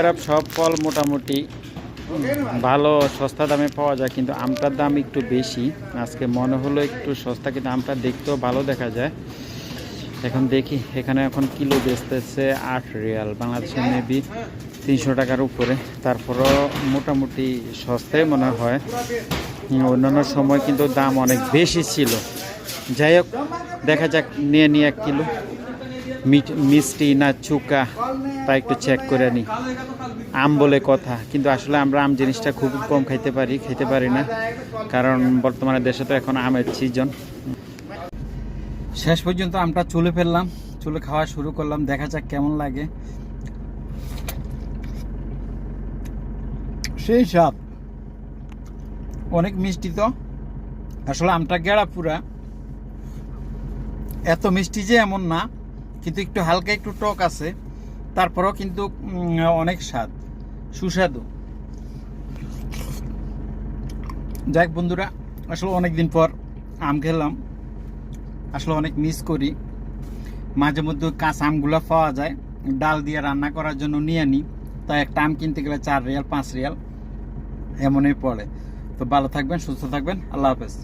আরব সব ফল মোটামুটি ভালো সস্তা দামে পাওয়া যায়, কিন্তু আমটার দাম একটু বেশি। আজকে মনে হলো একটু সস্তা, কিন্তু আমটা দেখতেও ভালো দেখা যায়। এখন দেখি এখানে এখন কিলো বেচতেছে 8 রিয়াল, বাংলাদেশে মেবি 300 টাকার উপরে। তারপরও মোটামুটি সস্তায় মনে হয়। অন্যান্য সময় কিন্তু দাম অনেক বেশি ছিল। যাই হোক, দেখা যাক, নিয়ে 1 কিলো। মিষ্টি না চুকা তা একটু চেক করে নিই। আম বলে কথা, কিন্তু আসলে আমরা আম জিনিসটা খুব কম খেতে পারি না, কারণ বর্তমানে দেশে তো এখন আমের সিজন। শেষ পর্যন্ত আমটা চুলে ফেললাম, চুলে খাওয়া শুরু করলাম। দেখা যাক কেমন লাগে। সেই স্বাদ, অনেক মিষ্টি। তো আসলে আমটা গেড়া পুরা, এত মিষ্টি যে এমন না, কিন্তু একটু হালকা একটু টক আছে। তারপরেও কিন্তু অনেক স্বাদ, সুস্বাদু। যাক বন্ধুরা, আসলে অনেকদিন পর আম খেলাম, আসলে অনেক মিস করি। মাঝে মধ্যে কাঁচা আমগুলো পাওয়া যায়, ডাল দিয়ে রান্না করার জন্য নিয়ে নিই। তাই একটা আম কিনতে গেলে 4 রিয়াল 5 রিয়াল এমনই পড়ে। তো ভালো থাকবেন, সুস্থ থাকবেন, আল্লাহ হাফেজ।